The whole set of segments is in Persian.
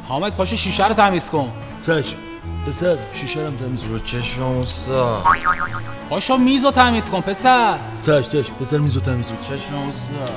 حامد پاشو شیشه رو تمیز کن. چشم پسر، شیشه رو تمیز رو چشم استاد. پاشو میزو تمیز کن پسر. چشم پسر میزو تمیز کن. چشم استاد.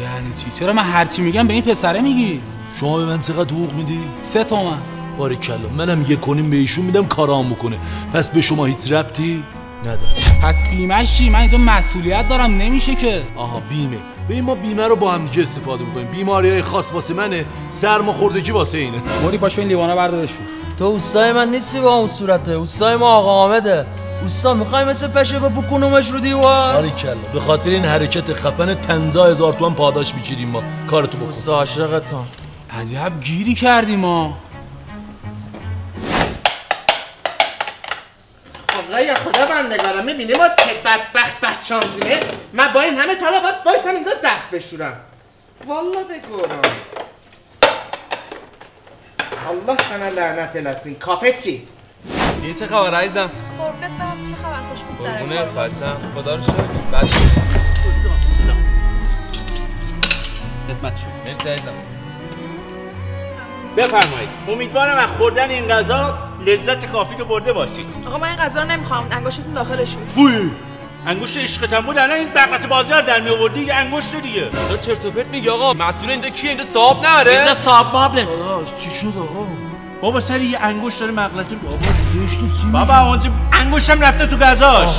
یعنی چی؟ چرا من هرچی میگم به این پسره میگی؟ شما به من چقدر حقوق میدی؟ 3 تومن. باریکلا، منم 1.5 به ایشون میدم کارام بکنه. پس به شما هیچ ربطی نداره. پس بیمه‌ش چی؟ من اینجا مسئولیت دارم، نمیشه که. آها بیمه. ببین ما بیمه رو با هم دیگه استفاده می‌کنیم. بیماری‌های خاص واسه منه، سرماخوردگی واسه اینه. موری پاشو این لیوانا بردار بشور. تو اوستای من نیستی با اون صورته، اوستای ما آقا حامده. اوستا میخوای مثل پشه بکنمش رو دیوار؟ باریکلا، به خاطر این حرکت خفن 15000 تومان پاداش میگیریم ما. کارتو بکن. اوستا عاشقتم. عجب گیری کردیم ما. آقای خدا بندگارم، میبینی ما چه بدبخت شانزیمه؟ من با این همه طلبات باشم اینجا زهر بشورم. والله بگورم. الله سنه لعنت لسین. کافه چی؟ یه چه خبر عزیزم؟ قربونت برم، چه خبر؟ خوش می‌گذره. قربونت بچم، خدا رو شکر. بس خدمت شما. مرسی عزیزم. بفرمایید. امیدوارم از خوردن این غذا لذت کافی رو برده باشید. آقا من این غذا رو نمیخوام، انگشتتون داخلش بود. بوی انگشت عشقتم بود، الان این بقت بازار در می آوردی یه انگشت دیگه. تو چرت و پرت میگی آقا؟ مسئول اینجا کیه؟ اینجا صاحب نره؟ اینجا صاحب مابله. داداش چی شد آقا؟ بابا سر یه انگشت داره مغلطه. بابا زشت چی؟ بابا اونجا انگشتم رفته تو غذاش.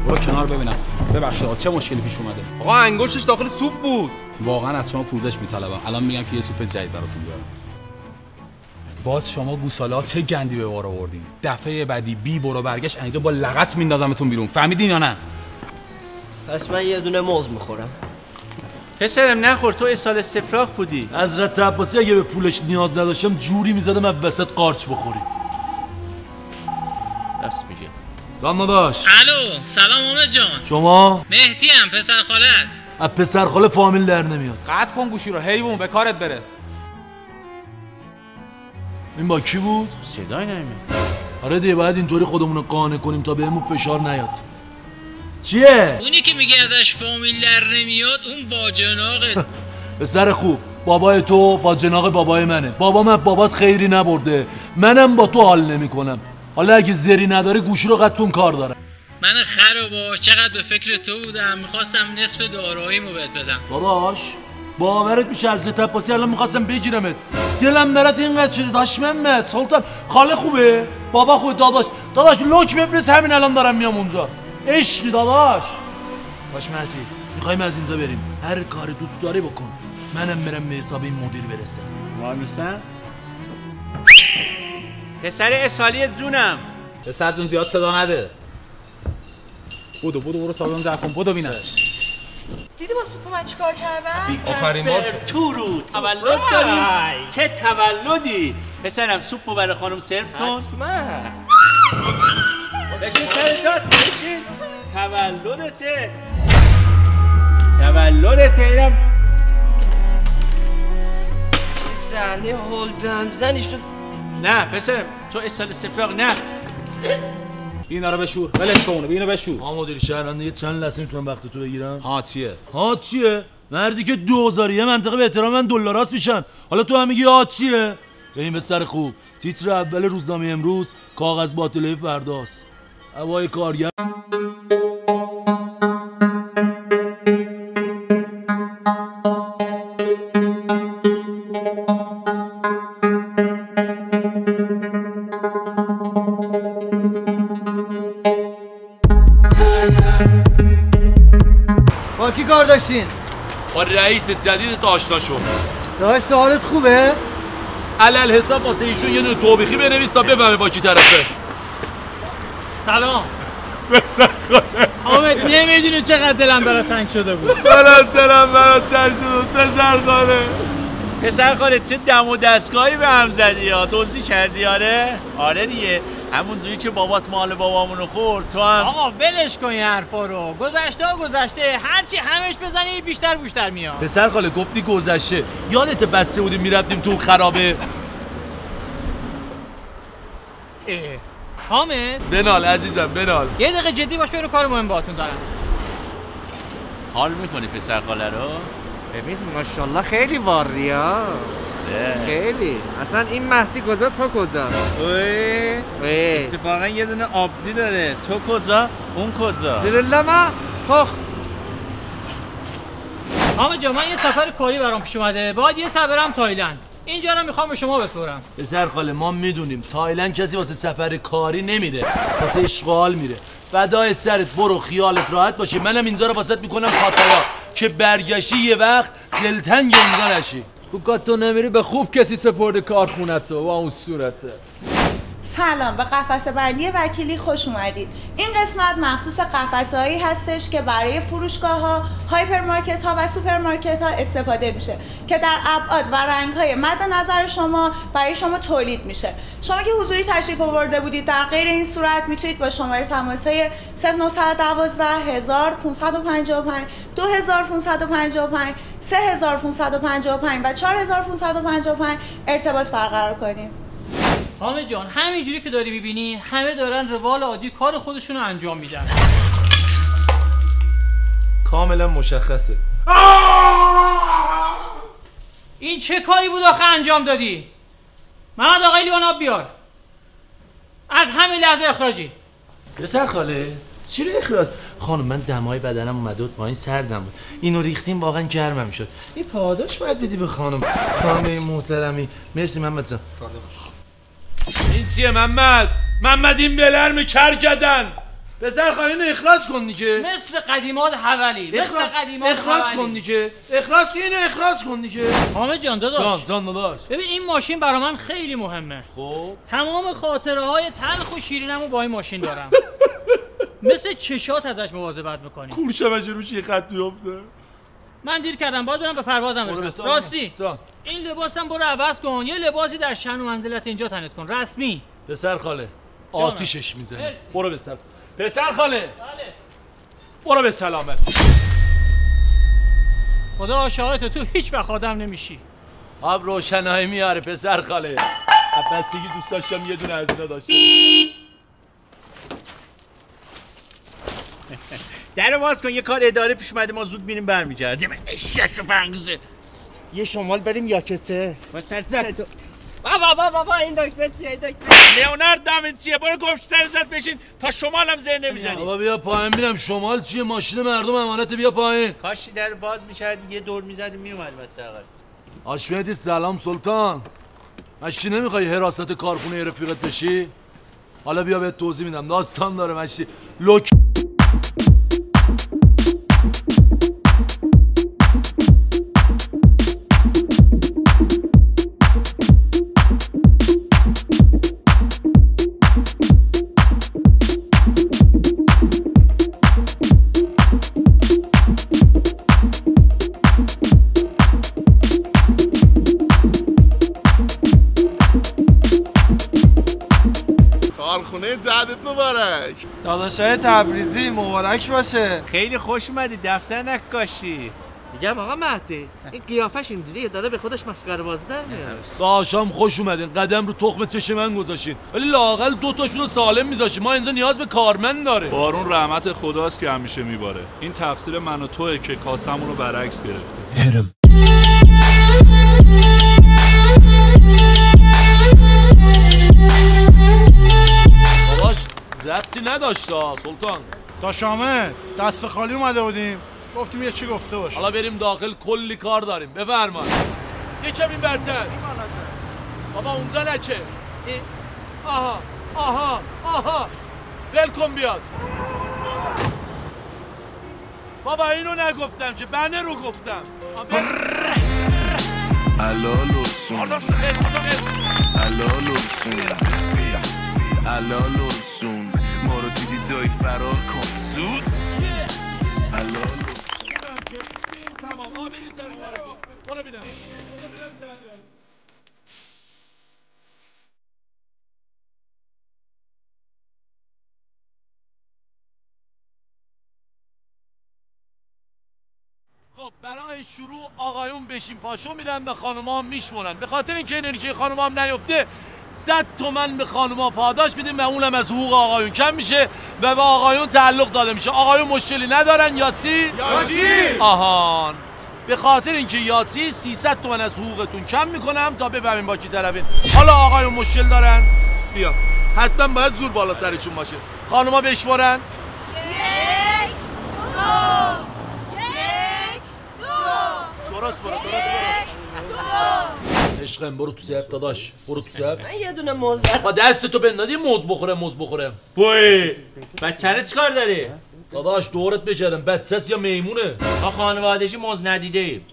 برو کنار ببینم. ببخشید چه مشکلی پیش اومده؟ آقا انگشتش داخل سوپ بود. واقعا از شما پوزش میطلبم. الان میگم که یه سوپ جدید براتون بیارم. باز شما گوسالا چه گندی به بار آوردین. دفعه بعدی بی برو برگشت اینجا با لغت میندازمتون بیرون. فهمیدین یا نه؟ پس من یه دونه موز میخورم. پسرم نخور، تو سال سفراغ بودی. حضرت عباسی اگه به پولش نیاز نداشتم جوری میزدم از وسط قارچ بخوری. راست میگه. جان داداش. الو، سلام حامد جان. شما؟ مهدی ام، پسر خالت. از پسر خاله فامیل در نمیاد. قطع کن گوشی رو، حیوان به کارت برس. این با کی بود؟ صدای نمیاد. آره دیگه باید اینطوری خودمون رو قانع کنیم تا بهمون فشار نیاد. چیه؟ اونی که میگه ازش فامیل در نمیاد اون با جناقه. پسر خوب، بابای تو با جناق بابای منه. بابا من بابات خیری نبرده، منم با تو حال نمی کنم. حالا اگه زری نداره گوشی رو قطعون کار داره. من خرابا چقدر به فکر تو بودم، میخواستم نصف داراییمو بهت بدم. داداش باورت میشه حضرت عباسی الان میخواستم بگیرمت، دلم برات اینقدر شده. داش محمد سلطان خاله خوبه؟ بابا خوبه؟ داداش لوک ببرس، همین الان دارم میام اونجا. عشقی داداش. داش مهدی میخوایم از اینجا بریم، هر کار دوست داری بکن، منم برم به حساب این مدیر برسه. وامیسن؟ پسر اسالی زونم. پسر جون زیاد صدا نده. بودو برو سالن جمع کن. بودو بینم. دیدی با سوپ من چیکار کردم؟ آفرین بار شد. تو روز تولد داریم. چه تولدی؟ پسرم سوپو برای خانم سرو کن. بشین سرتات، بشین. تولدته اینم. چه صحنه هول به هم زنی شد. نه پسرم تو سال استفراغ نه. اینا رو بشور، ولش کن. اینو بشور. ها مدیر شهرنده یه چند لحظه میتونم وقت تو بگیرم؟ ها چیه؟ مردی که 2000 یه منطقه به احترام من دلاراست میشن، حالا تو هم میگی ها چیه؟ ببین پسر خوب، تیتر اول روزنامه امروز کاغذ باطله فرداست. هوای کارگر با کی کار داشتین؟ با رئیس جدید آشنا شو. داشت حالت خوبه؟ علل حساب واسه ایشون یه دونه توبیخی بنویس تا بفهمه با کی طرفه. سلام. پسر خاله حامد نمیدونی چقدر دلم برات تنگ شده بود. دلم برات تنگ شده بود پسر خاله. پسر خاله چه دم و دستگاهی به هم زدی ها، توضیح کردی؟ آره دیگه، همون زویی که بابات مال بابامونو خورد تو هم. آقا ولش کن این حرفا رو، گذشته هرچی همش بزنی بیشتر میاد. پسر خاله گفتی گذشته، یادت بچه بودیم میرفتیم تو خرابه. حامد بنال عزیزم بنال. یه دقیقه جدی باش، برو کار مهم باهاتون دارم. حال میکنی پسر خاله رو؟ ببین ماشاءالله خیلی واری ها. آره خیلی. اصلا این مهدی کجا تو کجا؟ اوه اتفاقا یه دونه آبزی داره. تو کجا؟ اون کجا؟ زیر لما پخ. حامد جان من یه سفر کاری برام پیش اومده، باید یه سفر برم تایلند. اینجا رو میخوام به شما بسپرم. پسر خاله ما میدونیم تایلند کسی واسه سفر کاری نمیره، واسه اشغال میره. فدای سرت برو، خیالت راحت باشه. منم اینجا رو واسط میکنم پاتایا که برگشی یه وقت دلتنگ اینجا نشی. تو نمیری به خوب کسی سپرده کارخونتو و اون صورته. سلام، به قفسه بندی وکیلی خوش اومدید. این قسمت مخصوص قفسه‌هایی هستش که برای فروشگاه‌ها، هایپرمارکت‌ها و سوپرمارکت‌ها استفاده میشه که در ابعاد و رنگ‌های مد نظر شما برای شما تولید میشه. شما که حضوری تشریف آورده بودید در غیر این صورت میتونید با شماره تماس‌های 0912 1555 2555 3555 و 4555 ارتباط برقرار کنید. حامد جان همینجوری که داری میبینی همه دارن روال عادی کار خودشونو انجام میدن. کاملا مشخصه. این چه کاری بود آخه انجام دادی؟ محمد آقای لیوان آب بیار. از همین لحظه اخراجی. پسر خاله چی رو اخراج؟ خانم من دمای بدنم اومده بود پایین، سردم بود. اینو ریختیم واقعا گرمم شد. این پاداش باید بدی به خانم محترمی. مرسی محمد جان. این چیه محمد این بلرم کرکدن. پسر خاله اینو اخراج کن دیگه. مثل قدیمات حولی. اخراج کن دیگه. اخراج کن دیگه. حامد جان داداش. جان داداش. ببین این ماشین برا من خیلی مهمه. خب تمام خاطره های تلخ و شیرینمو با این ماشین دارم. مثل چشات ازش مواظبت میکنی. کورشمجه روش یه خط میفته. من دیر کردم باید برم به پروازم برسم. راستی این لباسم برو عوض کن، یه لباسی در شأن و منزلت اینجا تنت کن رسمی. پسر خاله آتیشش میزنه. برو به سلامت. پسر خاله بله. برو به سلامت. خدا شاهد تو هیچ وقت آدم نمیشی. آب روشنایی میاره پسر خاله. از بچگی دوست داشتم یه دونه از اینا داشته. درو باز کن، یه کار اداره پیش اومده، ما زود میریم برمیگردیم. شش و پنگزه یه شمال بریم یاکته با سرزت تو. بابا این دکتر چیه؟ لیونارد دامنسیه. برو گفت سرزت بشین تا شمالم زر نمیزنی. بابا بیا پایین ببینم شمال چیه. ماشین مردم امانت. بیا پایین. کاش در باز می‌کردی یه دور می‌زدی میومد حداقل. آشمیدی سلام سلطان. ماشی نمیخوای حراست کارخونه رفیقت بشی؟ حالا بیا بهت توضیح میدم. داستان داره ماشی. لوک کارخونه جدت مبارک. داداشای تبریزی مبارک باشه. خیلی خوش اومدی دفتر نکاشی. میگم آقا مهدی این قیافش اینجوریه داره به خودش مسخره بازی در میاره. داشام خوش اومدین. قدم رو تخم چشم من گذاشتین. ولی لااقل دو تاشونو سالم میذاشین. ما اینجا نیاز به کارمند داره. بارون رحمت خداست که همیشه میباره. این تقصیر من و توئه که کاسمون رو برعکس گرفتیم. باباش ربطی نداشته سلطان. تا شامه دست خالی اومده بودیم، گفتیم یه چی گفته باشه. حالا بریم داخل کلی کار داریم. بفرمایید. یکم این برتر. بابا اونجا نکه. آها ولکن بیاد. بابا اینو نگفتم که بنه رو گفتم. الالورسون ما رو دیدی دای فرار کن زود. خب برای شروع آقایون بشین پاشو میرن به خانوما میشمونن. به خاطر اینکه انرژی خانوما هم نیفته 100 تومن به خانوما پاداش میدیم و اونم از حقوق آقایون کم میشه و به آقایون تعلق داده میشه. آقایون مشکلی ندارن یا چی؟ یا چی؟ آهان به خاطر اینکه یاتی 300 تومن از حقوقتون کم میکنم تا بفهمین با کی طرفین. حالا آقایون مشکل دارن؟ بیا حتما باید زور بالا سرشون باشه. خانوما بشمارن. 1 2 درست برو. عشقم برو تو صف داداش، برو تو صف. من یه دونه موز با دستتو بندادی موز بخوره. بوی بچه‌ره چیکار داری؟ داداش دورت بگردم بچه‌ست یا میمونه؟ ما خانوادگی موز ندیده ایم.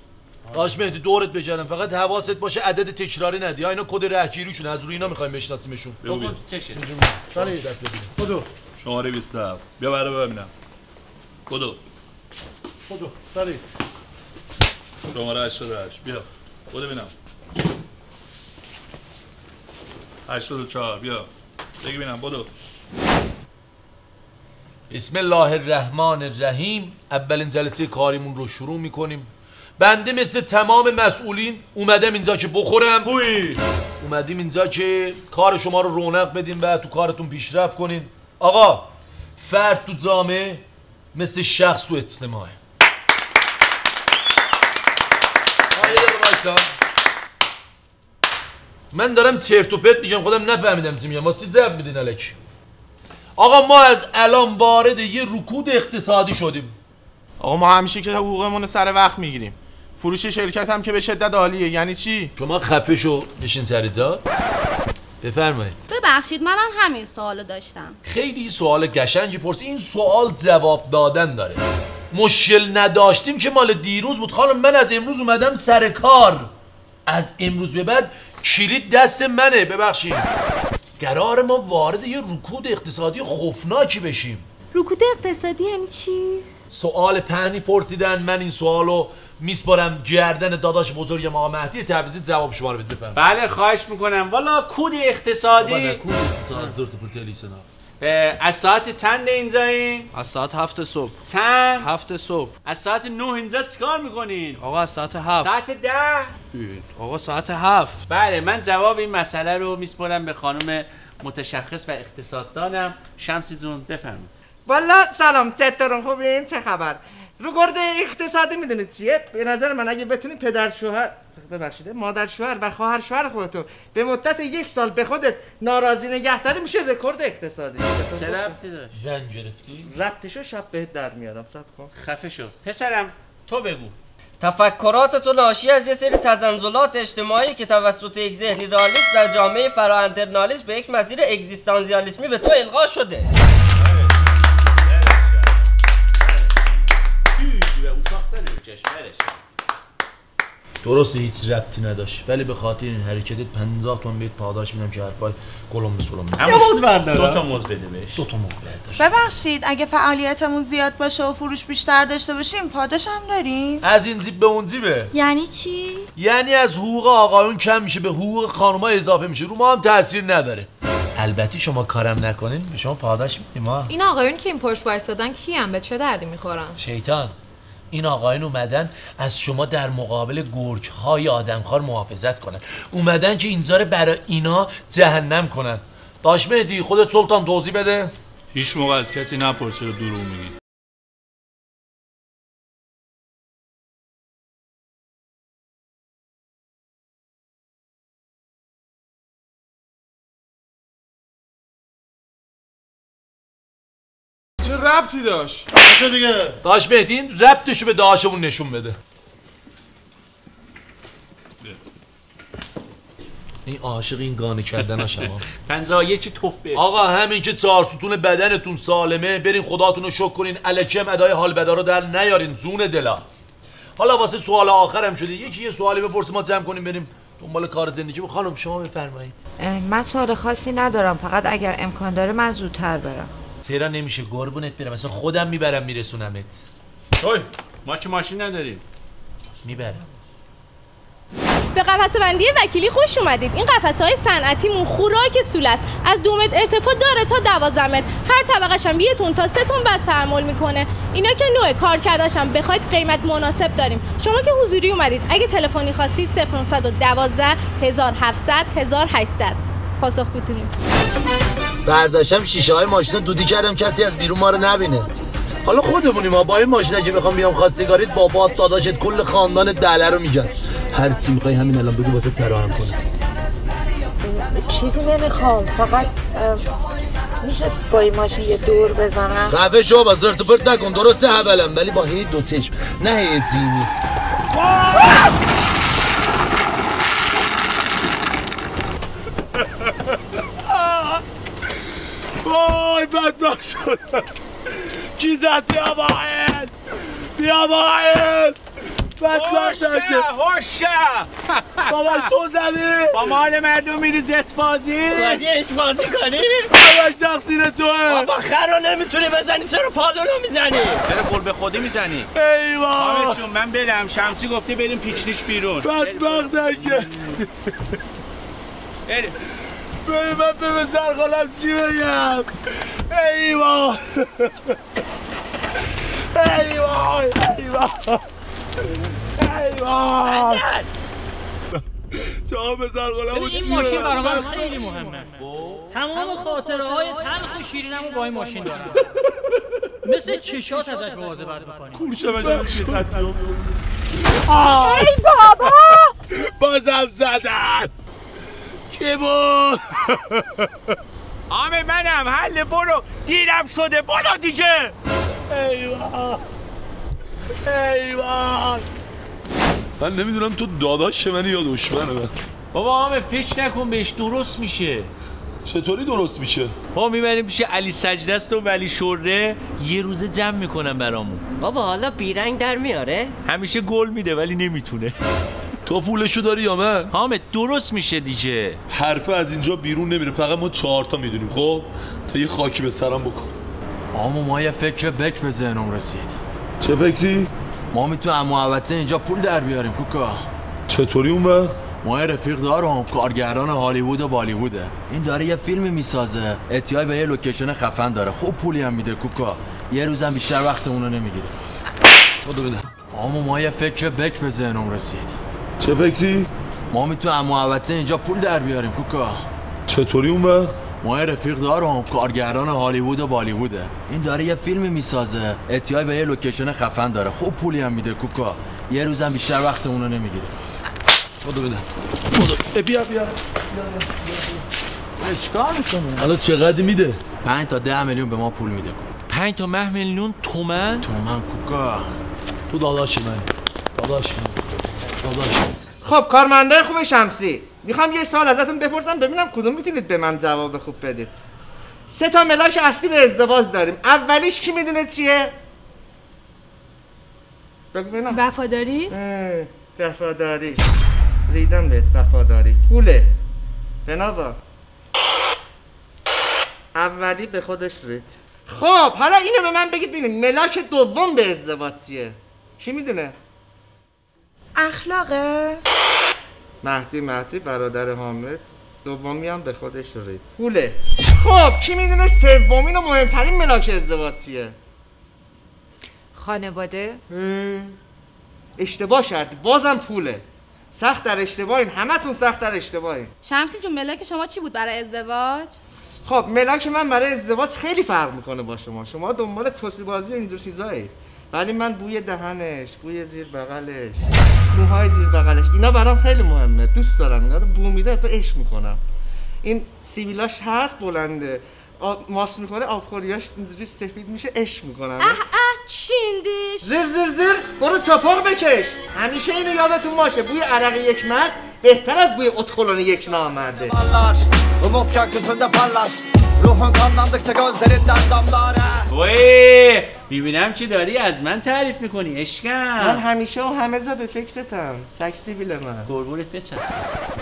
داش مهدی دورت بگردم، فقط حواست باشه عدد تکراری ندی. اینا کد رهگیریشون، از روی اینا میخوایم بشناسیمشون. بگو چشه؟ بدو شماره 27 بیا برای ببینم. بدو سری شماره 88 بیا بدو ببینم. 84 بیا بگی ببینم. بدو. بسم الله الرحمن الرحیم. اولین جلسه کاریمون رو شروع میکنیم. بنده مثل تمام مسئولین اومدم اینجا که بخورم. اومدیم اینجا که کار شما رو رونق بدیم و تو کارتون پیشرفت کنین. آقا فرد تو جامعه مثل شخص تو اجتماعه. من دارم چرت و پرت میگم، خودم نفهمیدم چی میگم. واسه ضرب میدین الکی. آقا ما از الان وارد یه رکود اقتصادی شدیم. آقا ما همیشه که حقوقمون رو سر وقت میگیریم. فروش شرکت هم که به شدت عالیه. یعنی چی؟ شما خفه شو بشین سر جا. بفرمایید. ببخشید منم همین سوالو داشتم. خیلی سوال قشنگی پرسی. این سوال جواب دادن داره. مشکل نداشتیم که مال دیروز بود خانم. من از امروز اومدم سر کار. از امروز به بعد کلید دست منه. ببخشید قرار ما وارد یه رکود اقتصادی خوفناکی بشیم. رکود اقتصادی یعنی چی؟ سوال پهنی پرسیدن، من این سوالو میسپارم گردن داداش بزرگم آقا مهدی تبریزی. جواب شما رو بده. بفرمایید. بله خواهش میکنم. والا کد اقتصادی کد اقتصاد زرت پرتلی سنا. از ساعت چند اینجا این؟ از ساعت 7 صبح. چند؟ 7 صبح. از ساعت 9 اینجا چیکار میکنین؟ آقا از ساعت 7. ساعت 10؟ آقا ساعت 7. بله من جواب این مسئله رو میسپارم به خانم متشخص و اقتصاددانم. شمسی جون بفرمایید. والا سلام، چطورین؟ خوبین؟ چه خبر؟ رکورد اقتصادی میدونید چیه؟ به نظر من اگه بتونی پدر شوهر مادر شوهر و خواهر شوهر خودتو به مدت 1 سال به خودت ناراضی نگه داری میشه رکورد اقتصادی. چه ربطی داشت؟ زن گرفتی؟ ربطشو شب بهت در میارم. صبر کن. خفه شو. پسرم تو بگو. تفکرات تو ناشی از یه سری تزلزلات اجتماعی که توسط یک ذهنی رئالیست در جامعه فراانترنالیست به یک مسیر اگزیستانسیالیسمی به تو القا شده. درسته هیچ ربطی نداشت، ولی به خاطر این حرکتت 50 تومن بهت پاداش میدم که حرفای گلم به سلم میزنی. یه موز بردار. 2 تا موز بده بهش. 2 تا موز بردار. ببخشید اگه فعالیتمون زیاد باشه و فروش بیشتر داشته باشیم پاداش هم داریم؟ از این زیب به اون زیبه. یعنی چی؟ یعنی از حقوق آقایون کم میشه به حقوق خانوما اضافه میشه. رو ما هم تاثیر نداره. البته شما کارم نکنین به شما پاداش میدیم ما. این آقایون که این پشت وایسادن کیان؟ به چه دردی میخورن؟ شیطان. این آقایون اومدن از شما در مقابل گرگ‌های آدمخوار محافظت کنن. اومدن که اینجا رو برای اینا جهنم کنن. داش مهدی خودت سلطان توضیح بده. هیچ موقع از کسی نپرس چرا دروغ میگی. چه ربطی داشت؟ چه دیگه؟ داش مهدی این ربطشو به داشمون نشون بده. این عاشق این گانه کردن شما. 51 توف به. آقا همین که 4 ستون بدنتون سالمه برین خداتون رو شکر کنین. الکی هم ادای حال بدا رو در نیارین زون دلا. حالا واسه سوال آخرم شده یکی یه سوالی بپرسه ما جمع کنیم بریم دنبال کار زندگی. خانم شما بفرمایید. من سوال خاصی ندارم، فقط اگر امکان داره من زودتر برم. چرا نمیشه قربونت برم، مثلا خودم میبرم میرسونمت. اوی ما چه ماشین نداریم. میبرم. به قفسه بندی وکیلی خوش اومدید. این قفسه های صنعتیمون خوراک سوله است. از 2 متر ارتفاع داره تا 12 متر. هر طبقه‌ش هم 1 تن تا 3 تن بس تحمل میکنه. اینا که نوع کارکردش هم بخواید قیمت مناسب داریم. شما که حضوری اومدید اگه تلفنی خواستید 0912 1700 1800 پاسخگوتونیم. برداشتم شیشه های ماشین دودی کردم کسی از بیرون ما رو نبینه. حالا خودمونیم ها، با این ماشین که بخوام بیام خواستگاریت بابات داداشت کل خاندان دله رو میگن. هر چی میخوای همین الان بگو واسه فراهم کنم. چیزی نمیخوام، فقط میشه با این ماشین یه دور بزنم؟ خفه شو با زرت و پرت نکن، درسته اولم ولی با هی دو چشم نه هی تیمی. وای بدبخت شدم. کی زد؟ بیا باید بیا باید بدبخت هوشه باباش تو زدی؟ با مال مردم میری زت بازی؟ باید یه اش بازی کنی؟ باباش تقصیر توه. بابا خر رو نمیتونی بزنی، چرا پالو رو میزنی؟ چرا گل به خودی میزنی؟ ایوه حامد جون من برم، شمسی گفته بریم پیچنیش بیرون. بدبخت نگه بریم من به سرخالم چی بگم؟ ایوه ایوه ایوه ایوه جا به سرخالم این ماشین برای من خیلی مهمه. تمام خاطره های تلخ و شیرینمو با این ماشین دارم. مثل چشات ازش مواظبت میکنی. کورشه بجا ای بابا بازم زدن. کی بود؟ آمه منم. حل برو، دیرم شده، برو دیگه. ایوه ایوه من نمیدونم تو داداش منی یا دشمن من. بابا آمه فکر نکن بهش، درست میشه. چطوری درست میشه؟ ما میبریم پیش علی سجدست و ولی شره، یه روزه جمع میکنن برامون. بابا حالا بیرنگ در میاره؟ همیشه گل میده ولی نمیتونه. تو پولشو داری یا من؟ حامد درست میشه دیگه. حرفه از اینجا بیرون نمیره، فقط ما 4 تا میدونیم. خب تا یه خاکی به سرم بکن. آمو ما یه فکر بک به ذهنم رسید. چه فکری؟ ما میتونیم محوطه اینجا پول در بیاریم کوکا. چطوری اون وقت؟ ما یه رفیق دارم، کارگردان هالیوود و بالیووده. این داره یه فیلمی میسازه، احتیاج به یه لوکیشن خفن داره، خوب پولی هم میده کوکا. یه روزم بیشتر وقتمون رو نمیگیره. خودو بده. آمو ما یه فکر بک به ذهنم رسید. چه فکری؟ ما میتونیم محوطه اینجا پول در بیاریم کوکا. چطوری اون وقت؟ ما یه رفیق دارم، کارگردان هالیوود و بالیووده. این داره یه فیلمی میسازه، احتیاج به یه لوکیشن خفن داره، خوب پولی هم میده کوکا. یه روزم بیشتر وقتمون رو نمیگیره. خودو بده. بیا چیکار میکنه؟ حالا چقدر میده؟ 5 تا 10 میلیون به ما پول میده. 5 تا 10 میلیون تومن کوکا. تو داداش من. داداش. خب کارمنده خوب شمسی، میخوام یه سوال ازتون بپرسم ببینم کدوم میتونید به من جواب خوب بدید. 3 تا ملاک اصلی به ازدواج داریم. اولیش کی میدونه چیه؟ بگو ببینم. وفاداری؟ وفاداری. ریدم بهت. وفاداری. پوله. بنابا اولی به خودش رید. خب حالا اینو به من بگید ببینید ملاک دوم به ازدواج چیه؟ کی میدونه؟ اخلاقه؟ مهدی برادر حامد. دومی هم به خودش رید. پوله. خب کی میدونه سومین و مهمترین ملاک ازدواج چیه؟ خانواده؟ اشتباه کردی. بازم پوله. سخت در اشتباهین، همتون سخت در اشتباهین. شمسی جون ملاک شما چی بود برای ازدواج؟ خب ملاک من برای ازدواج خیلی فرق میکنه با شما دنبال توسی بازی و اینجور چیزایی، ولی من بوی دهنش، بوی زیر بغلش، موهای زیر بغلش، اینا برام خیلی مهمه. دوست دارم اینا رو بو میده اصلا عشق میکنم. این سیبیلاش هست بلنده، ماست میکنه آبخوریاش اینجوری سفید میشه، عشق میکنم. چیندیش زیر برو چاپاق بکش. همیشه اینو یادتون باشه، بوی عرق یک مرد بهتر از بوی اتکلون یک نامرده. Umutken gözünde parlar Ruhun kanlandıkça gözlerinden damlar وای ببینم چی داری از من تعریف میکنی عشقم. من همیشه و همه جا به فکرتم. سکسی بیل من. قربونت بچم.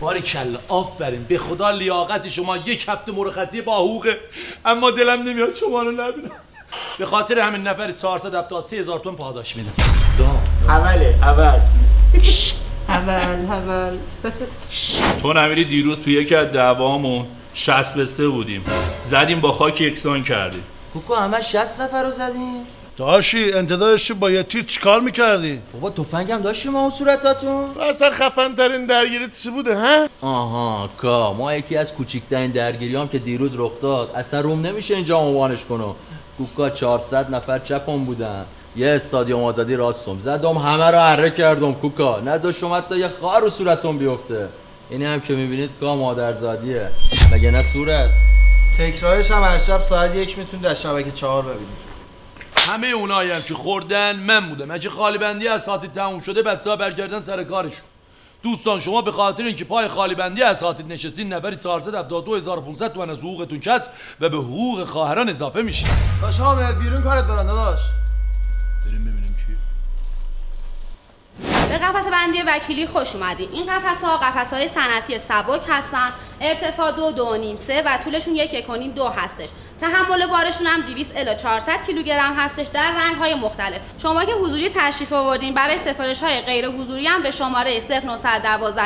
باریکلا آفرین. به خدا لیاقت شما یک هفته مرخصی با حقوقه، اما دلم نمیاد شما رو نبینم. به خاطر همین نفر 473,000 تومان پاداش میدم. اول تو نمیری دیروز تو یکی از دعوامون 60-3 بودیم، زدیم با خاک یکسان کردیم. کوکو همه 60 نفر رو زدیم. داشی انتظارش با یه تیر چیکار میکردی؟ بابا تفنگم داشتیم اون صورتاتون؟ اصلا خفن ترین درگیری چی بوده ها؟ آها ما یکی از کوچیکترین درگیریام که دیروز رخ داد اصلا روم نمیشه اینجا عنوانش کنم. کوکا 400 نفر چپم بودن، یه استادیوم آزادی راستم زدم، همه رو اره کردم کوکا، نذاش شما تا یه خار رو صورتم بیفته. اینی هم که میبینید کا مادرزادیه، مگه نه صورت؟ تکرارش هم هر شب ساعت 1 میتونید در شبکه 4 ببینید. همه اونایی هم که خوردن من بودم. اگه خالی بندی اساتید تموم شده بچه‌ها برگردن سر کارشون. دوستان شما به خاطر اینکه پای خالی بندی اساتید نشستین نفری 472500 تومن از حقوقتون کسب و به حقوق خواهران اضافه میشه. داش حامد بیرون کارت دارن داداش. بریم ببینیم کیه. به قفس بندی وکیلی خوش اومدین. این قفس‌های صنعتی سبک هستن. ارتفاع 2.5 3 و طولشون 1.5 2 هستش. تحمل بارشون هم 200 الی 400 کیلوگرم هستش در رنگ‌های مختلف. شما که حضوری تشریف آوردین برای سفارش‌های غیر حضوری هم به شماره 0912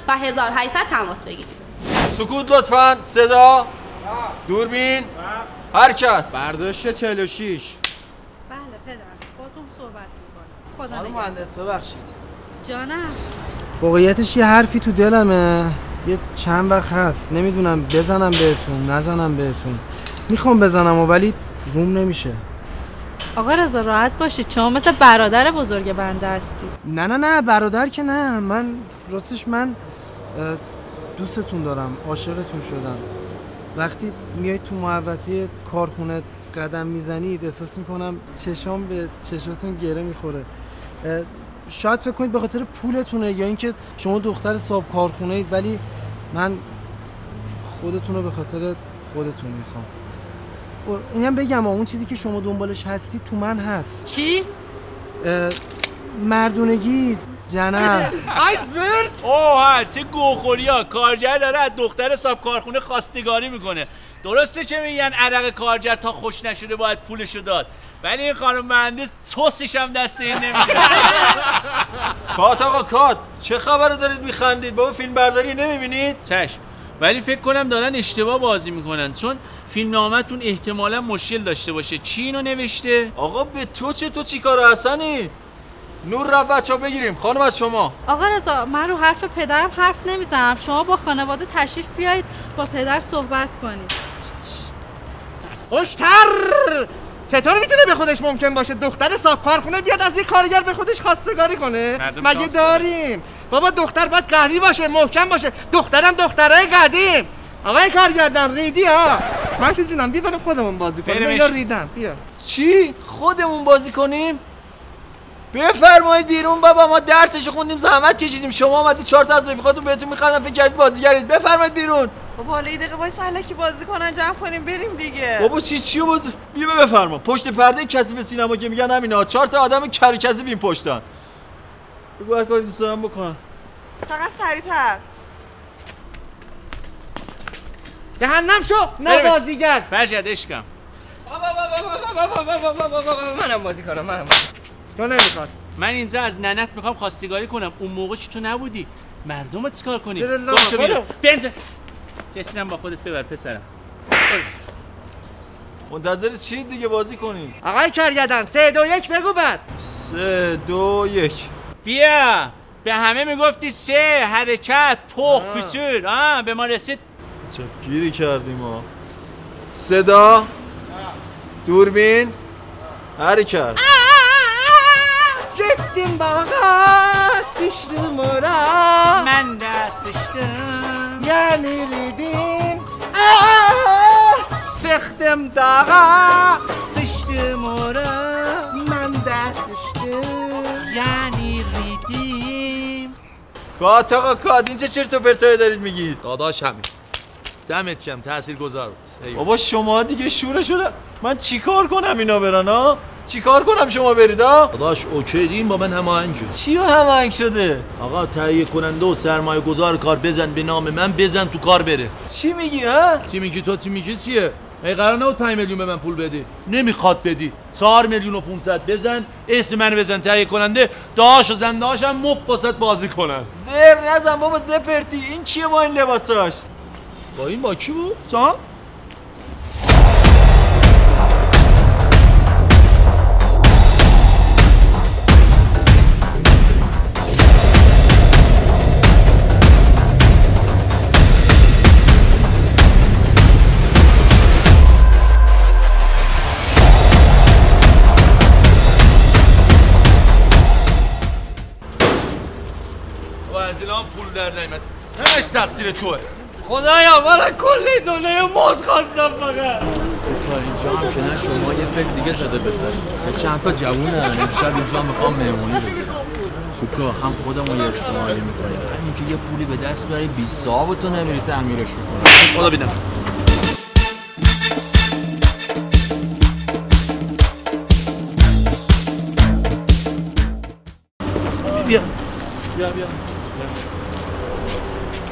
و 1800 تماس بگیرید. سکوت لطفاً. صدا دوربین حرکت. برداشت 46. بله پدر خودتون صحبت می‌کنم. خدا خانم مهندس ببخشید. جانم. واقعیتش یه حرفی تو دلمه، یه چند وقت هست نمیدونم بزنم بهتون نزنم بهتون. میخوام بزنم ولی روم نمیشه. آقا رضا راحت باشید، شما مثل برادر بزرگ بنده هستی. نه برادر که نه، من راستش من دوستتون دارم، عاشقتون شدم. وقتی میای تو محوطه کارخونه قدم میزنید احساس میکنم چشام به چشاتون گره میخوره. شاید فکر کنید به خاطر پولتونه یا اینکه شما دختر صاحب کارخونه اید، ولی من خودتون رو به خاطر خودتون میخوام. اینم بگم اون چیزی که شما دنبالش هستی تو من هست. چی؟ مردونگی جنم. ای زرد. اوه چه گوخوریا. کارگر داره از دختر صاحب کارخونه خواستگاری میکنه. درسته که میگن عرق کارگر تا خوش نشده باید پولشو داد، ولی این خانم مهندس توسش هم دست این نمیده. کات آقا کات، چه خبره دارید میخندید؟ بابا فیلم برداری نمیبینید؟ چشم، ولی فکر کنم دارن اشتباه بازی میکنن، چون فیلم نامتون احتمالا مشکل داشته باشه. چی اینو نوشته؟ آقا به تو چی کار حسنی؟ نور رو بچه‌ها بگیریم. خانم از شما. آقا رضا من رو حرف پدرم حرف نمیزنم، شما با خانواده تشریف بیارید با پدر صحبت کنید. خوشتر چطور میتونه به خودش ممکن باشه دختر صاحب کارخونه بیاد از یک کارگر به خودش خواستگاری کنه؟ مگه داریم؟ بابا دختر باید قوی باشه، محکم باشه. دخترم دخترای قدیم. آقای کارگردان ریدی ها. من تو جونم بیا خودمون بازی کنیم. اینا ریدن. بیا. چی؟ خودمون بازی کنیم؟ بفرمایید بیرون بابا، ما درسشو خوندیم زحمت کشیدیم، شما اومدید 4 تا از رفیقاتون بهتون میخوندن فکر کردید بازیگرید. بفرمایید بیرون. بابا حالا یه دقیقه وایس الکی بازی کنن جمع کنیم بریم دیگه. بابا چیو بازی؟ بیا بفرما. پشت پرده کثیف سینما که میگن همینا، 4 تا آدم کر کثیف این پشتن. بگو هر کاری دوست دارم بکن. فقط سریع‌تر. جهنم شو نه بازیگر. برگرد عشقم. منم بازی کنم. تو نمیخواد. من اینجا از ننت میخوام خواستگاری کنم. اون موقع که تو نبودی مردم رو چیکار کنی؟ بنز جسینم با خودت ببر پسرم. منتظر چی دیگه بازی کنی؟ آقای کارگردان 3 2 1 بگو بعد. 3 2 1 بیا. به همه میگفتی 3 حرکت پخ بسور. به ما رسید. چه گیری کردیم ما. صدا دوربین حرکت. گفتیم باقا سشتم را من دستشتم یعنی ریدیم سختم داغا سشتم را من دستشتم یعنی ریدیم. کات آقا کات، این چه چرت و پرتایی دارید میگید؟ داداش همین دمت کم تاثیرگذار بود. بابا شما دیگه شوره شده. من چیکار کنم اینا برن ها؟ چیکار کنم شما برید ها؟ داداش اوکی دیم با من هماهنگ شد. چی هماهنگ شده؟ آقا تهیه کننده و سرمایه گذار کار بزن به نام من، بزن تو کار بره. چی میگی ها؟ چی میگی تو؟ چی میگی چیه؟ ای قرار نبود 5 میلیون به من پول بدی. نمیخواد بدی. 4 میلیون و 500 بزن، اسم منو بزن تهیه کننده، داش و زندهاشم مفت بازی کنن. زر نزن بابا زپرتی. این چیه با این لباساش؟ با این با کی بود؟ ها؟ تو از اینا پول در نمیاد. همش تقصیر توه. خدایا من کلی دنیای موز خواستم فقط. تا اینجا هم که نه شما یه فکر دیگه زده بسازید. چند تا جوونه امشب اینجا میخوام مهمونی بگیرم. کوکا هم خودمون یه اشتباهی میکنیم. همین که یه پولی به دست بیاری 20 صاحب تو نمیری تعمیرش میکنی. خدا بینم. بیا.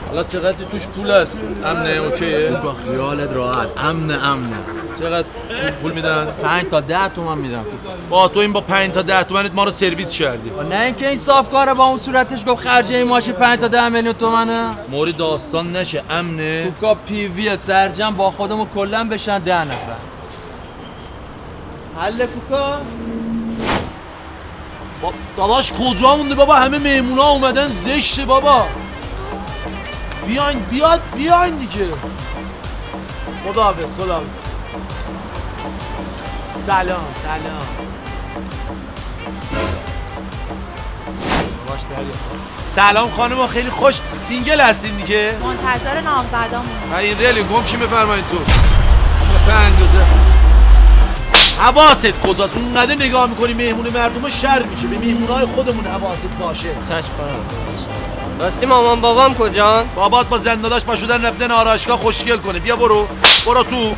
حالا چقدر توش پول هست؟ امنه اوکیه؟ با خیالت راحت امنه. چقدر پول میدن؟ 5 تا 10 تومن میدن. با تو این با 5 تا 10 تومنت ما رو سرویس کردی. نه اینکه این صافکاره با اون صورتش گفت خرج این ماشین 5 تا 10 میلیون تومنه. موری داستان نشه امنه. کوکا پی وی سرجم با خودمون کلا بشن 10 نفر. حل کوکا؟ داداش کجا مونده بابا؟ همه مهمونا اومدن زشته بابا. بیاین دیگه. خداحافظ. سلام. باش دریا. سلام خانم، خیلی خوش. سینگل هستین دیگه؟ منتظر نامزدامون. این ریلی گم چی بفرمایید تو. به اندازه. حواست کجاست؟ اونقدر نگاه میکنی مهمون مردم شر میشه. به مهمونای خودمون حواست باشه. چشم راستی مامان بابام کجان؟ بابات با زنداداش پاشودن رفتن آرایشگاه خوشگل کنه. بیا برو تو.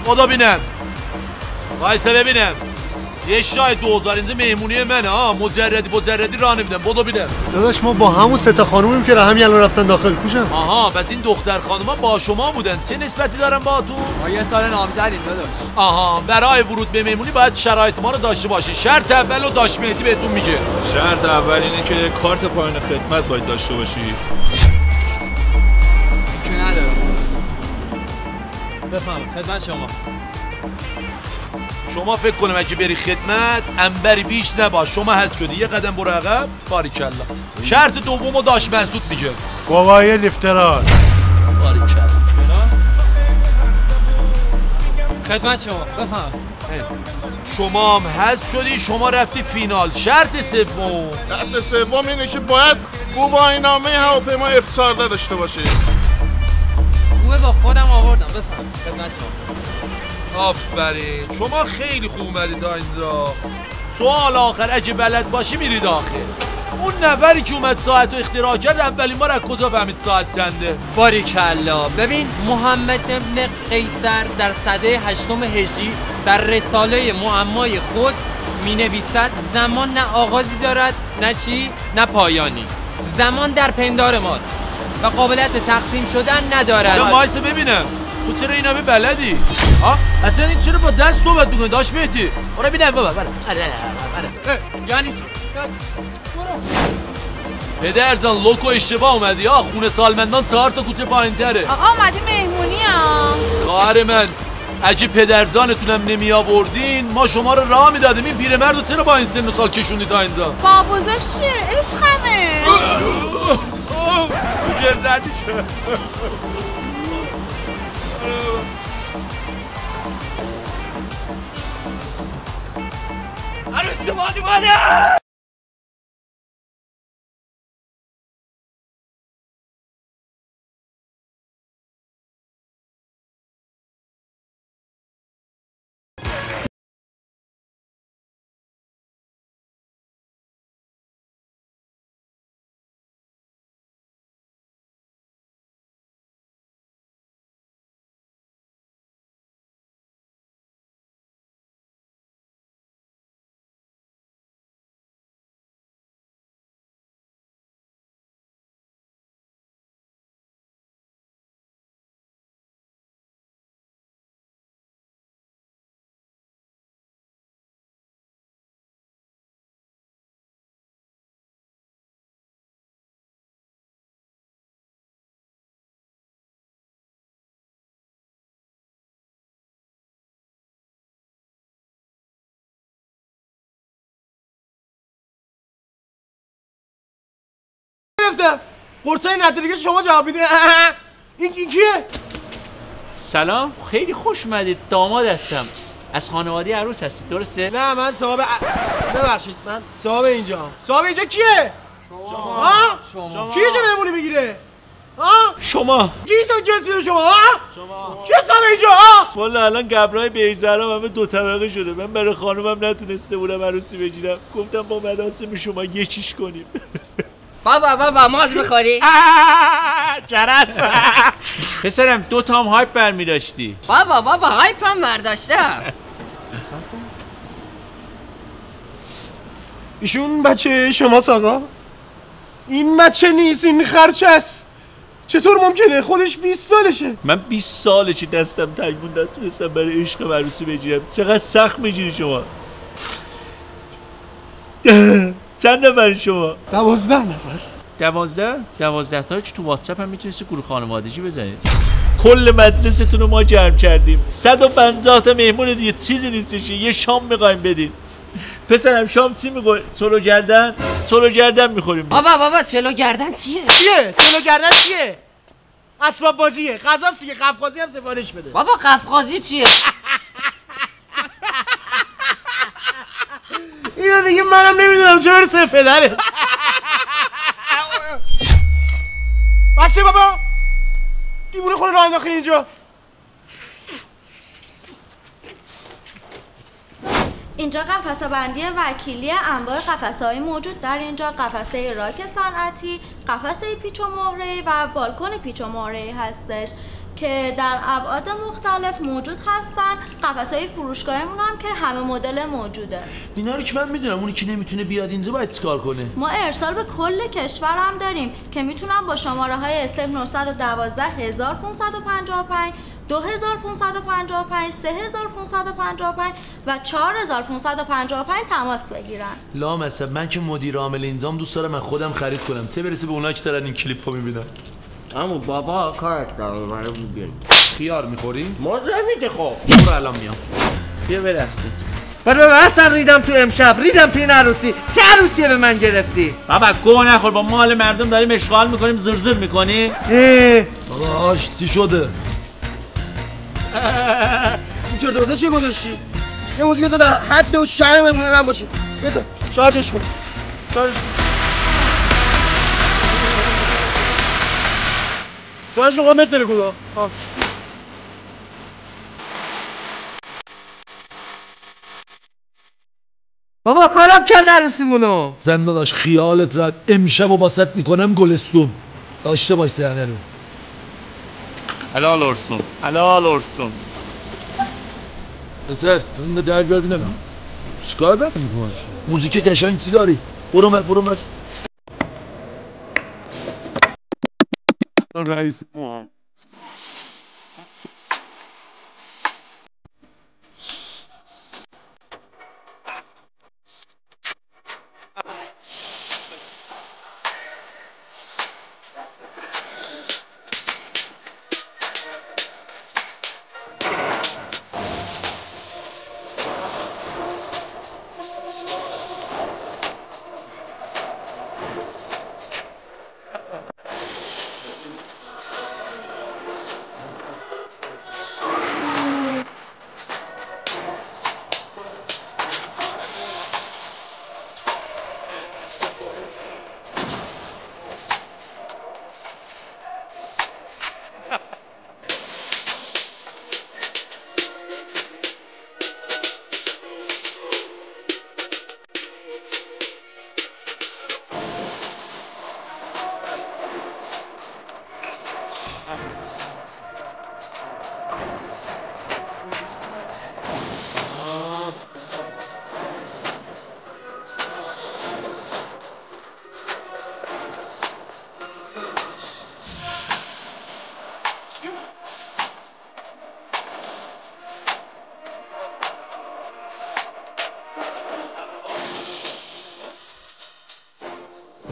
خدا بینم. وایسا ببینم. یه شای 2000 اینجا مهمونی منه ها. مجردی راه نمیدم. بدو بینم. داداش ما با همون 3 تا خانومیم که همین الان رفتن داخل. کوشم. آها پس این دختر خانوما با شما بودن. چه نسبتی دارن با تو؟ ما یه سال نامزدیم داداش. آها برای ورود به مهمونی باید شرایط ما رو داشته باشه. شرط اولو داش مهدی بهتون میگه. شرط اول اینه که کارت پایان خدمت باید داشته باشی. که ندارم. بفهم خدمت شما. شما فکر کنم اگه بری خدمت انبری بیش نباش. شما هست شدی یه قدم برو عقب. باریکلا. شرط دومو داش مسعود میگه. گواهی لیفتران. باریکلا. خدمت شما. بفهم. شما هم هست شدی. شما رفتی فینال. شرط سوم اینه که باید گواهینامه هواپیما F14 داشته باشی. خوبه با خودم آوردم. بفهم. خدمت شما. آفرین. شما خیلی خوب اومدی تا اینجا. سوال آخر اگه بلد باشی میری داخل. اون نفری که اومد ساعت رو اختراع کرد اولین بار از کجا فهمید ساعت چنده؟ باریکلا. ببین محمد ابن قیصر در سده 8 هجری در رساله معمای خود می نویسد زمان نه آغازی دارد نه پایانی. زمان در پندار ماست و قابلیت تقسیم شدن ندارد. اصلا وایسه ببینم تو چرا این همه بلدی؟ ها؟ اصلا این چرا با دست صحبت میکنی؟ داش مهدی برو ببینم بابا. یعنی پدر جان لوکو اشتباه اومدی ها. خونه سالمندان 4 تا کوچه پایین‌تره. آقا اومدی مهمونی ها. خواهر من اگه پدرجانتونم نمی آوردین ما شما رو راه میدادیم. این پیرمردو چرا با این سن و سال کشوندی تا اینجا؟ با بزرگ چیه؟ عشقمه. گردردی شد. عروس مادی مادر. گرفتم. قرصای نتیجه شما جواب میده. این کیه؟ سلام، خیلی خوش اومدید. داماد هستم. از خانواده عروس هستید درسته؟ نه من صاحب ببخشید من صاحب اینجام. صاحب اینجا کیه؟ شما. شما کی چه مهمونی بگیره؟ ها؟ شما کی چه کس میده شما؟ ها؟ شما کی هستم اینجا؟ ها؟ والا الان گبرای بیزرم همه 2 طبقه شده. من برای خانومم نتونسته بودم عروسی بگیرم. گفتم با مراسم شما یه چیش کنیم. بابا ماز میخوری؟ جرس پسرم 2 تا هم هایپ برمی داشتی. بابا هایپ هم برداشتم. ایشون بچه شماست آقا؟ این بچه نیست، این خرچه است. چطور ممکنه؟ خودش 20 سالشه. من 20 ساله چی دستم تنگ بود نتونستم برای عشق عروسی بگیرم. چقدر سخت میگیری شما؟ چند نفر شما؟ 12 نفر. 12 تا تو واتساپ هم میتونستی گروه خانوادگی بزنید. کل مجلستون رو ما جمع کردیم. 150 تا مهمون دیگه چیزی نیستش. یه شام می‌خوایم بدین. پسرم شام چی می‌خوری؟ چلو گردن می‌خوریم. بابا چلو گردن چیه؟ چلو گردن چیه؟ اسباب بازیه. غذاست دیگه. قفقازی هم سفارش بده. بابا قفقازی چیه؟ اینو دیگه منم نمیدونم چه برسه پدره. بسه بابا دیوونه خونه راه انداختی اینجا. اینجا قفسه بندی وکیلی انواع قفسه های موجود در اینجا قفسه راک صنعتی، قفسه پیچ و مهره‌ای و بالکن پیچ و مهره‌ای هستش که در ابعاد مختلف موجود هستن. قفسه‌های فروشگاهمون هم که همه مدل موجوده. اینا رو که من میدونم. اونی که نمیتونه بیاد اینجا باید چیکار کنه؟ ما ارسال به کل کشور هم داریم که میتونم با شماره های 0912 1555 2555 3555 و 4555 تماس بگیرن. لامصب من که مدیر عامل اینجام دوست دارم من خودم خرید کنم. چه برسه به اونایی که دارن این کلیپو میبینن. اما بابا کارت دارم برای بیاری. خیار میخوری؟ مرده میده خب. برو الان میام. بیا برستی. من اصلا ریدم تو امشب، ریدم تو این عروسی. چه عروسیه به من گرفتی؟ بابا گوه نخور، با مال مردم داریم اشغال میکنیم زرزر میکنی؟ داداش چی شده؟ این چرا دوده چی گذاشتی؟ یه موزیک بذار در حد و شهر من باشی. بذار شارژش کن. شارژ رو متر کلا. بابا خراب کرد عروسیمونو. زن داداش خیالت رد امشب و باست میکنم گلستون. داشته باش سرنه رو. حلال ارسون پسر این در بیار بینم. چیکار داری میکنی؟ موزیک قشنگ چی داری؟ برو مر رئیس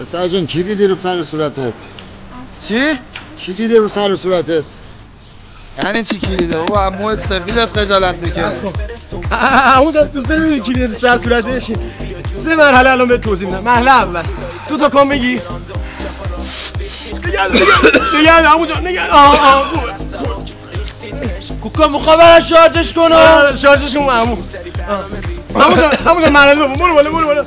پسر جان کی دیدی رو سر صورتت؟ چی؟ کی دیدی رو سر صورتت؟ یعنی چی کی دیده؟ بابا عموت سفیدت خجالت میکنه. عمو جان دوست داری کی دیده سر صورتش؟ 3 مرحله الان به توضیح میدم. مرحله اول 2 تا کام بگی. نگه عمو جان نگه. کوکا مخابره شارژش کنم. شارژش کن عمو. عمو جان مرحله دوم برو بالا. برو بالا.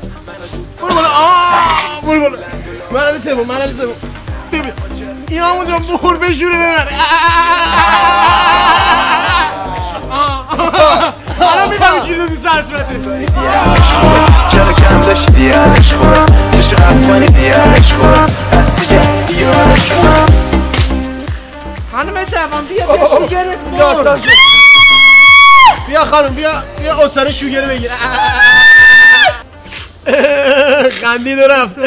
مرحله سوم ببین این همون جان بخور بشوره ببره حالا میفهمی چی رو سر صورته چرا کم داشتی دیارش خوبه چشو افغانی دیارش خوبه هستی جا دیارش خوبه خانم جوان بیا شوگرت داستان شد بیا خانم بیا اصاره شوگر بگیر خندید و رفت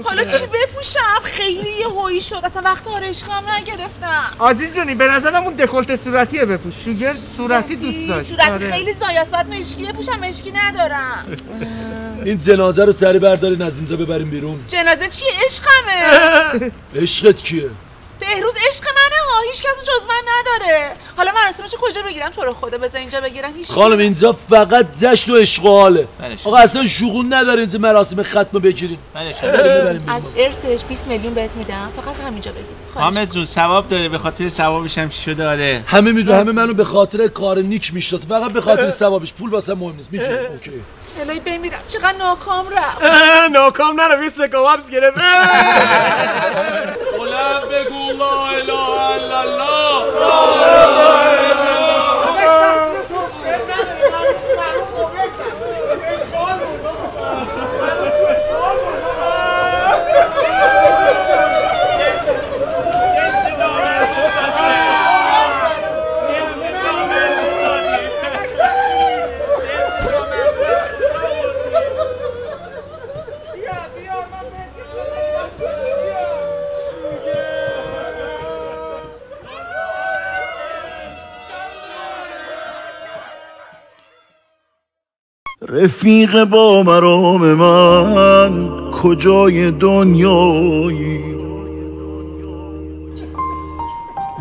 حالا چی بپوشم؟ خیلی یه هویی شد اصلا وقت آرایشگاه هم نگرفتم. عزیز جونی به نظرم اون دکولته صورتیه بپوش. شوگر صورتی دوست داشت. صورتی خیلی زایاست باید مشکی بپوشم مشکی ندارم. این جنازه رو سری بردارین از اینجا ببریم بیرون. جنازه چیه؟ عشقمه. عشقت کیه؟ بهروز عشق منه ها هیچ کسی جز من نداره. حالا مراسمشو کجا بگیرم تو رو خدا بذار اینجا بگیرم هیچ خانم اینجا فقط جشن و عشق و حاله. آقا اصلا شوخون نداره اینجا مراسم ختم بگیرین. از ارثش 20 میلیون بهت میدم فقط همینجا بگیر. حامد جون ثواب داره به خاطر ثوابش هم چی شده آره. همه میدونه همه منو به خاطر کار نیک میشناسه فقط به خاطر ثوابش پول واسه مهم نیست میگه اوکی. الهی بمیرم چقدر ناکام رفت. ناکام نرو یه سکه حبس گرفت. بلند بگو لا اله الا الله. رفیق با مرام من کجای دنیایی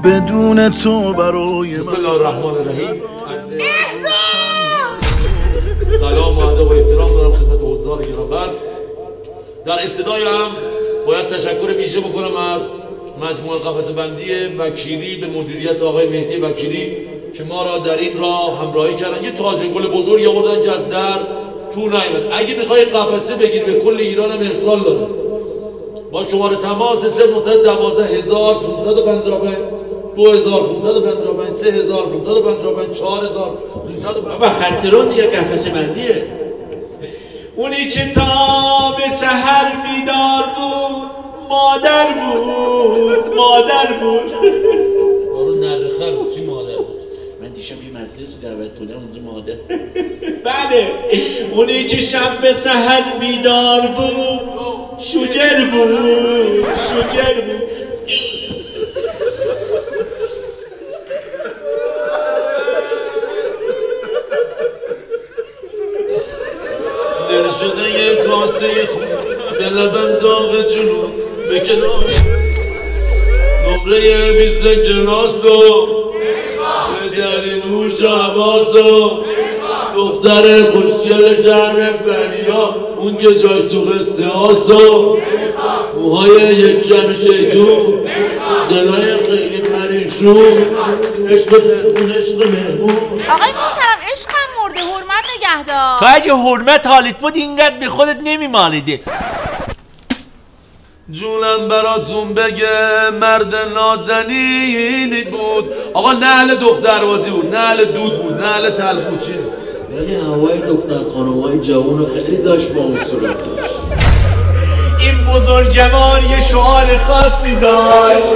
بدون تو برای من. بسم الله الرحمن الرحیم. سلام و ادب و احترام دارم خدمت حضار گرامی. در ابتدای هم باید تشکر ویژه بکنم از مجموعه قفسه بندی وکیلی به مدیریت آقای مهدی وکیلی که ما را در این راه همراهی کردن. یه تاج گل بزرگی آوردن که از در تو نیامد. اگه میخوای قفسه بگیری به کل ایران هم ارسال داره با شماره تماس 0912 1555 2555 3555 4555 و خطرون دیگه قفسه بندیه. اونی که تا به سحر بیدار بود مادر بود بارو نرخر چی مادر بود؟ من دیشب یه مجلس دعوت بودم اونجا مادر بله اونی که شب به سحر بیدار بود شوگر بود دل شده یه کاسه خون به لبم داغ جنون به کنار نمره 20 گلاسو به در نور جوازو دختر خوشگل شهر بریا اون که جای تو قصه آسو موهای یک کم شیطون دلای خیلی پریشون عشق درمون عشق مهمون. آقای محترم عشقم مرده حرمت نگهدار. تو اگه حرمت حالت بود اینقدر به خودت نمیمالیده. جونم براتون بگه مرد نازنینی بود. آقا نه اهل دختربازی بود نه اهل دود بود نه اهل تلخ بود چیه؟ ولی هوای دختر خانمای جوانو خیلی داشت با اون صورتش. این بزرگوار یه شعار خاصی داشت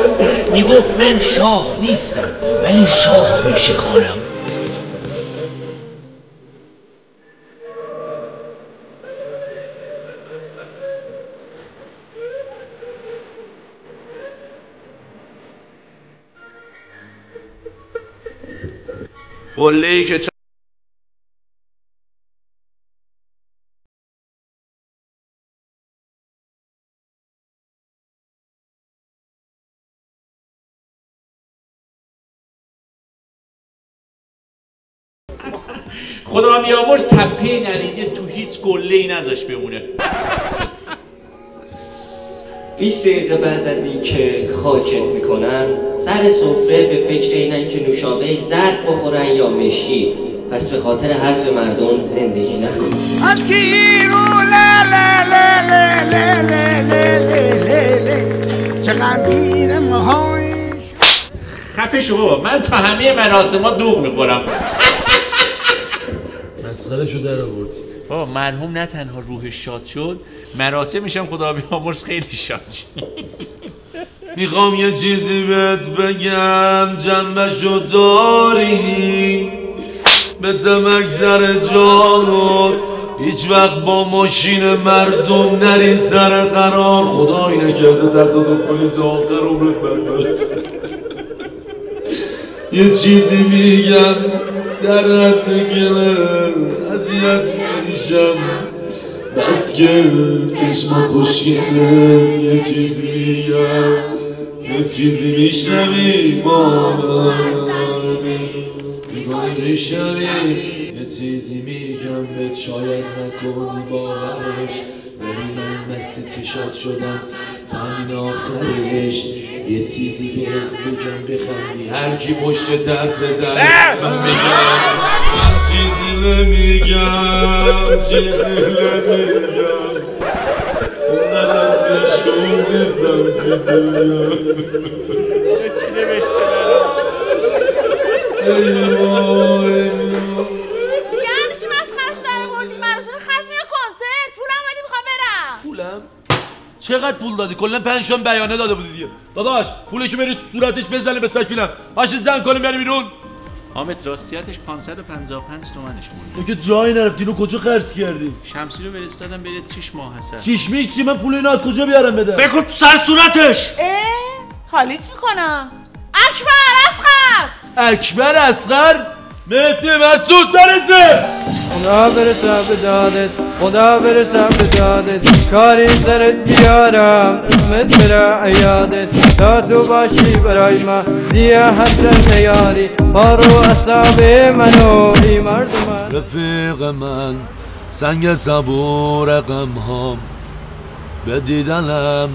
میگفت من شاه نیستم ولی شاه میشکارم. قله‌ای که خدا بیامرز تپه نریده تو هیچ گله‌ای نذاش بمونه. 20 دقیقه بعد از اینکه خاکت میکنن سر سفره به فکر اینن که نوشابه زرد بخورن یا مشکی. پس به خاطر حرف مردم زندگی نکن. از گیرون چه غمگین موهای خفه شو بابا، من تا همه مراسم‌ها دوغ میخورم. مسخره شو در آورد. بابا مرحوم نه تنها روحش شاد شد، مراسمش هم خدا بیامرز خیلی شاد شد. میخوام یه چیزی بهت بگم، جنبشو داری به تمکسر جانور، هیچ وقت با ماشین مردم نری سر قرار. خدایی نکرده تصادف کنی تا آخر عمرت بدبخت. یه چیزی میگم در حد گله اذیت میشم، بس که چشمات خوشگله. یه چیزی میگم یه چیزی میشنوی مامان، میگوی میشنوی یه چیزی میگم بهت شاید نکنی باورش، ولی من مست چشات شدم تا این آخرش. یه چیزی بهت بگم بخندی هر کی پشت تر بزن، من میگم چیزی نمیگم، چیزی نمیگم، ندم بشکن نیستم چیزی یعنی چی مسخره‌شو در آوردی؟ مراسم خزمی و کنسرت پولم بدی میخوام برم. پولم؟ چقدر پول دادی؟ کلا 5 تا بیانیه داده بودی دیگه. داداش پولشو بری صورتش بزنه به سگ فیلم. باشید زن کنیم بریم بیرون. حامد راستیتش 555 تومنش مونده. تو که جایی نرفتی، اینو کجا خرج کردی؟ شمسی رو فرستادم بره 6 ماه هست. چیش چی؟ من پول اینو از کجا بیارم بدم؟ بکن تو سر صورتش. حالیت میکنم. اکبر اصغر، اکبر اصغر، مهدی مسعود برسه. خدا برسه به دادت، خدا برسه به دادت، کاری سرت بیارم اسمت بره عیادت، تا تو باشی برای من دیگه حسرت نیاری، بارو اصاب منو ای مرد من. رفیق من سنگ صبور غمهام، به دیدنم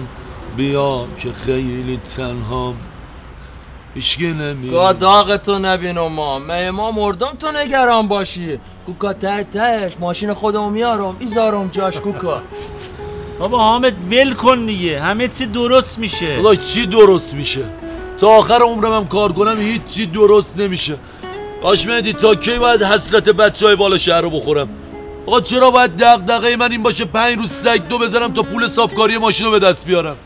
بیا که خیلی تنهام. هیچکی نمیاد داغ تو نبینم ما مردم تو نگران باشی. کوکا تهش ماشین خودمو میارم ایزارم جاش کوکا. بابا حامد ول کن دیگه، همه چی درست میشه. خدا چی درست میشه؟ تا آخر عمرم هم کار کنم هیچ چی درست نمیشه. کاش مهدی تا کی باید حسرت بچهای بالا شهر رو بخورم؟ آقا چرا باید دغدغه من این باشه 5 روز سگ دو بزنم تا پول صافکاری ماشین رو به دست بیارم؟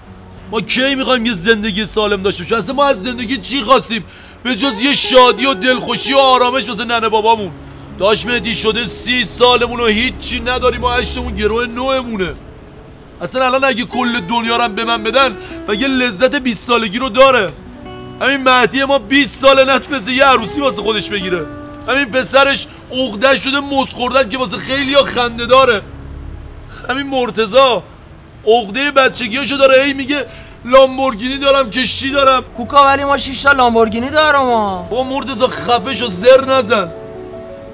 ما کی میخوایم یه زندگی سالم داشته باشیم؟ اصلا ما از زندگی چی خواستیم به جز یه شادی و دلخوشی و آرامش واسه ننه بابامون؟ داش مهدی شده 30 سالمون و هیچی نداریم و هشتمون گروه نوعمونه. اصلا الان اگه کل دنیا رو به من بدن مگه لذت 20 سالگی رو داره؟ همین مهدی ما 20 ساله نتونسته یه عروسی واسه خودش بگیره. همین پسرش عقده شده مس خوردن که واسه خیلیا خنده داره. همین مرتضی عقده بچگیاشو داره، هی میگه لامبورگینی دارم کشتی دارم. کوکا ولی ما 6 تا لامبورگینی دارم. بابا مرتضی خفه شو، زر نزن.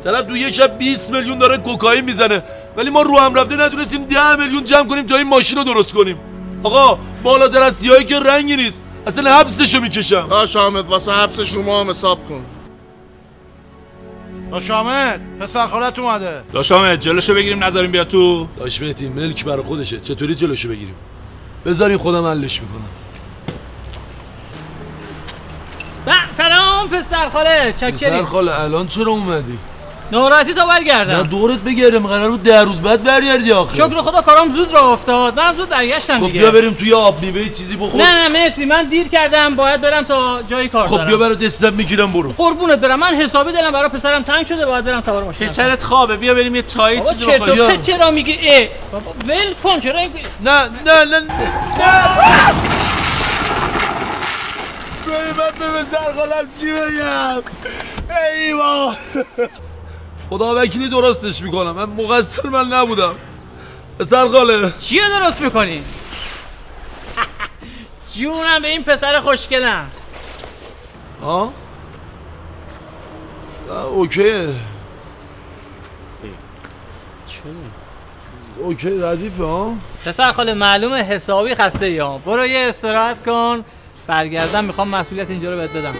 طرف تو یه شب 20 میلیون داره کوکائین میزنه، ولی ما رو هم رفته نتونستیم 10 میلیون جمع کنیم تا این ماشین رو درست کنیم. آقا بالاتر از سیاهی که رنگی نیست، اصلا حبسشو میکشم. داش حامد واسه حبسش رو ما هم حساب کن. داش حامد پسر خالت اومده. داش حامد جلوشو بگیریم نذاریم بیا تو. داش مهدی ملک برای خودشه، چطوری جلوشو بگیریم؟ بذارین خودم حلش میکنم. سلام پسر خاله، چاکریم. پسر خاله الان چرا اومدی؟ ناراحتی تا برگردم. نه دورت بگیرم، قرار بود 10 روز بعد برگردی آخه. شکر خدا کارام زود راه افتاد، منم زود برگشتم دیگه. خب بیا بریم توی آب میوه چیزی بخور. نه مرسی، من دیر کردم، باید برم تا جای کار دارم. خب بیا برات استپ میگیرم برو. قربونت برم، من حسابی دلم برای پسرم تنگ شده، باید برم سوار ماشین. پسرت خوابه، بیا بریم یه چای چیزی بخوریم. چرا میگی بابا ول کن، چرا نه من به پسر خالم چی بگم؟ ایوا خدا وکیلی درستش میکنم، من مقصر من نبودم. پسر خاله چیه درست میکنی؟ جونم به این پسر خوشگلم. اوکی اوکی ردیفه ها. پسر خاله معلومه حسابی خسته ای ها، برو یه استراحت کن، برگردم میخوام مسئولیت اینجا رو بهت بدم.